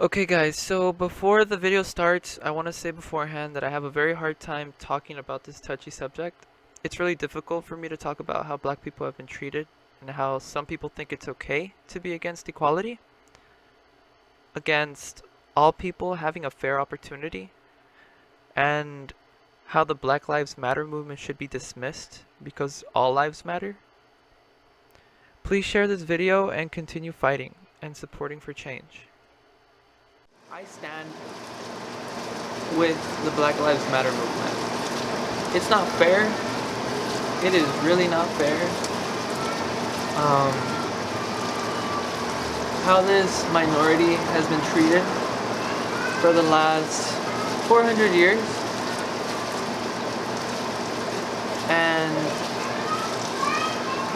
Okay guys, so before the video starts, I want to say beforehand that I have a very hard time talking about this touchy subject. It's really difficult for me to talk about how black people have been treated and how some people think it's okay to be against equality, against all people having a fair opportunity, and how the Black Lives Matter movement should be dismissed because all lives matter. Please share this video and continue fighting and supporting for change. I stand with the Black Lives Matter movement. It's not fair. It is really not fair. How this minority has been treated for the last 400 years. And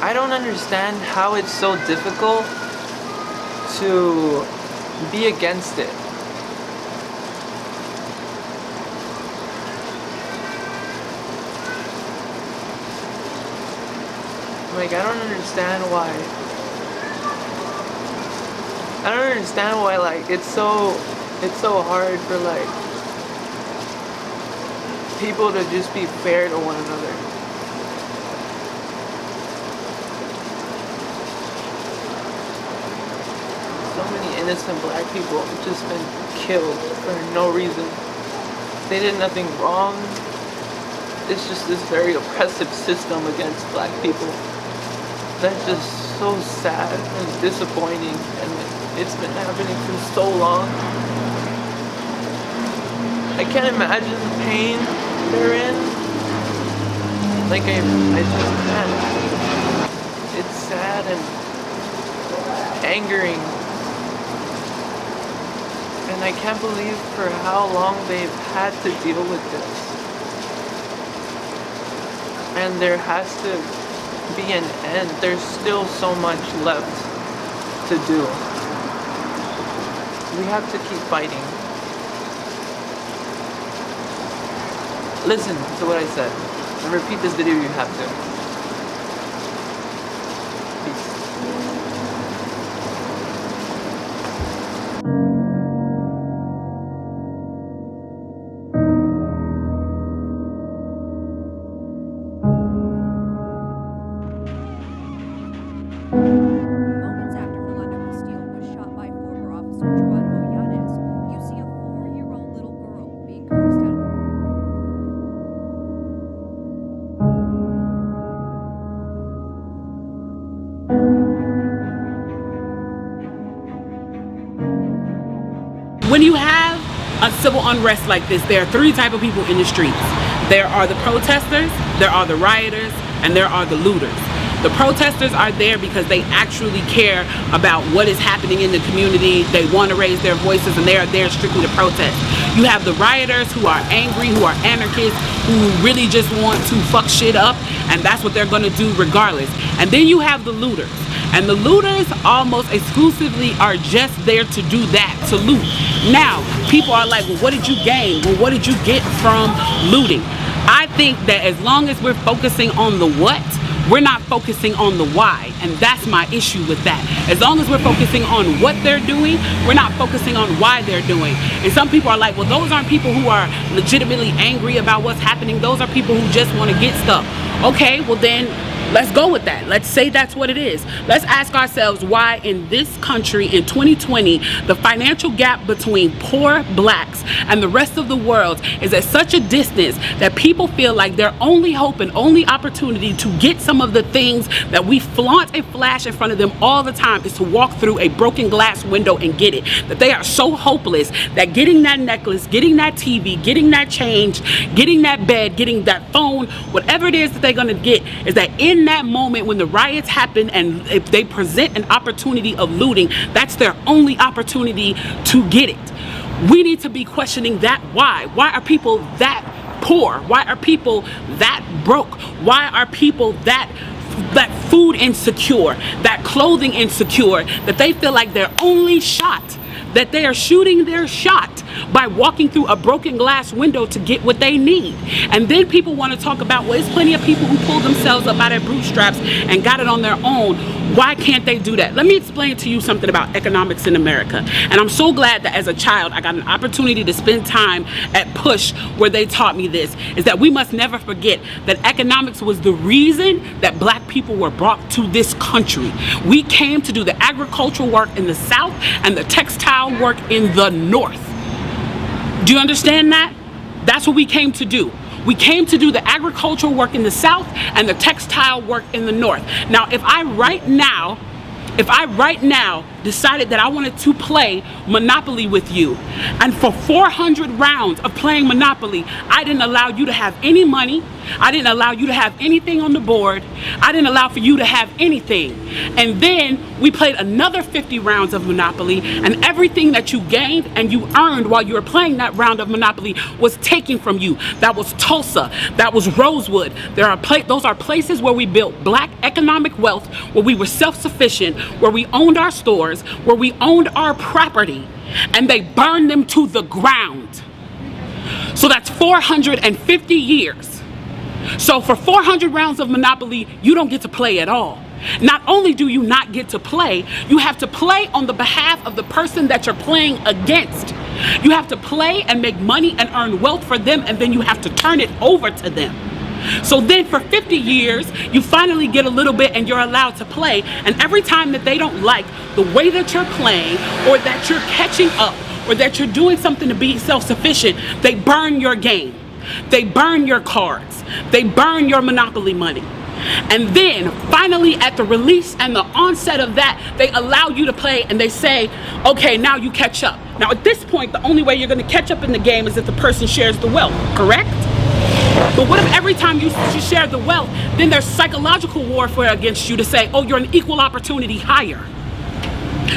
I don't understand how it's so difficult to be against it. Like, I don't understand why, like, it's so hard for, like, people to just be fair to one another. So many innocent black people have just been killed for no reason. They did nothing wrong. It's just this very oppressive system against black people. That's just so sad and disappointing, and it's been happening for so long. I can't imagine the pain they're in. Like, I just can't. It's sad and angering. And I can't believe for how long they've had to deal with this. And there has to be an end. There's still so much left to do. We have to keep fighting. Listen to what I said and repeat this video, you have to. Moments after Philando Castile was shot by former officer Geronimo Yanez, you see a 4-year-old little girl being coaxed out. When you have a civil unrest like this, there are three types of people in the streets. There are the protesters, there are the rioters, and there are the looters. The protesters are there because they actually care about what is happening in the community. They want to raise their voices, and they are there strictly to protest. You have the rioters who are angry, who are anarchists, who really just want to fuck shit up, and that's what they're going to do regardless. And then you have the looters. And the looters almost exclusively are just there to do that, to loot. Now, people are like, well, what did you gain? Well, what did you get from looting? I think that as long as we're focusing on the what, we're not focusing on the why, and that's my issue with that. As long as we're focusing on what they're doing, we're not focusing on why they're doing. And some people are like, well, those aren't people who are legitimately angry about what's happening. Those are people who just want to get stuff. Okay, well then, let's go with that. Let's say that's what it is. Let's ask ourselves why in this country in 2020, the financial gap between poor blacks and the rest of the world is at such a distance that people feel like their only hope and only opportunity to get some of the things that we flaunt and flash in front of them all the time is to walk through a broken glass window and get it. That they are so hopeless that getting that necklace, getting that TV, getting that change, getting that bed, getting that phone, whatever it is that they're gonna get, is that in that moment when the riots happen and if they present an opportunity of looting, that's their only opportunity to get it. We need to be questioning that why. Why are people that poor? Why are people that broke? Why are people that food insecure, that clothing insecure, that they feel like their only shot, that they are shooting their shot by walking through a broken glass window to get what they need. And then people want to talk about, well, there's plenty of people who pulled themselves up by their bootstraps and got it on their own. Why can't they do that? Let me explain to you something about economics in America. And I'm so glad that as a child, I got an opportunity to spend time at Push where they taught me this, is that we must never forget that economics was the reason that black people were brought to this country. We came to do the agricultural work in the South and the textile work in the North. Do you understand that? That's what we came to do. We came to do the agricultural work in the South and the textile work in the North. Now, if I right now decided that I wanted to play Monopoly with you, and for 400 rounds of playing Monopoly, I didn't allow you to have any money, I didn't allow you to have anything on the board, I didn't allow for you to have anything. And then we played another 50 rounds of Monopoly, and everything that you gained and you earned while you were playing that round of Monopoly was taken from you. That was Tulsa, that was Rosewood. Those are places where we built black economic wealth, where we were self-sufficient, where we owned our stores, where we owned our property, and they burned them to the ground. So that's 450 years. So for 400 rounds of Monopoly, you don't get to play at all. Not only do you not get to play, you have to play on the behalf of the person that you're playing against. You have to play and make money and earn wealth for them, and then you have to turn it over to them. So then for 50 years, you finally get a little bit and you're allowed to play. And every time that they don't like the way that you're playing, or that you're catching up, or that you're doing something to be self-sufficient, they burn your game. They burn your cards. They burn your Monopoly money. And then finally at the release and the onset of that, they allow you to play and they say, okay, now you catch up. Now at this point, the only way you're going to catch up in the game is if the person shares the wealth, correct? But what if every time you share the wealth, then there's psychological warfare against you to say, oh, you're an equal opportunity hire.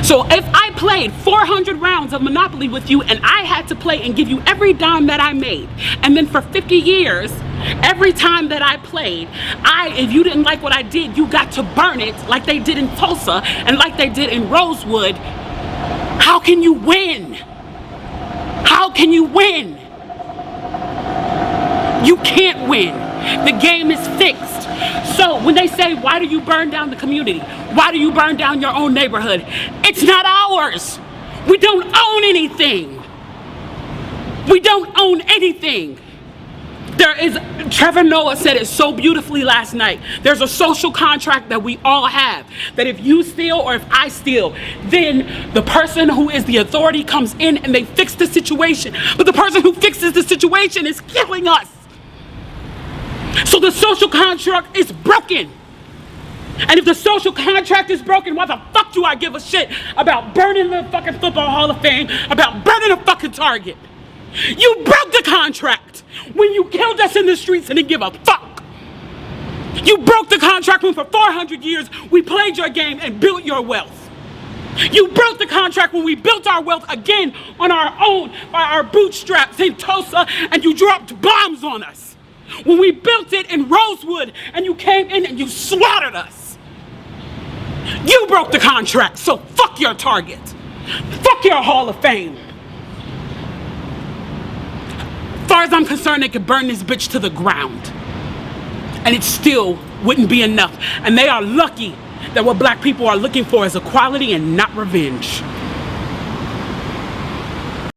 So if I played 400 rounds of Monopoly with you and I had to play and give you every dime that I made, and then for 50 years, every time that I played, if you didn't like what I did, you got to burn it like they did in Tulsa and like they did in Rosewood, how can you win? How can you win? You can't win. The game is fixed. So when they say, why do you burn down the community? Why do you burn down your own neighborhood? It's not ours. We don't own anything. We don't own anything. Trevor Noah said it so beautifully last night. There's a social contract that we all have, that if you steal or if I steal, then the person who is the authority comes in and they fix the situation. But the person who fixes the situation is killing us. So the social contract is broken. And if the social contract is broken, why the fuck do I give a shit about burning the fucking Football Hall of Fame, about burning a fucking Target? You broke the contract when you killed us in the streets and didn't give a fuck. You broke the contract when for 400 years we played your game and built your wealth. You broke the contract when we built our wealth again on our own, by our bootstraps in Tulsa, and you dropped bombs on us. When we built it in Rosewood and you came in and you slaughtered us. You broke the contract, so fuck your Target. Fuck your Hall of Fame. As far as I'm concerned, they could burn this bitch to the ground. And it still wouldn't be enough. And they are lucky that what black people are looking for is equality and not revenge.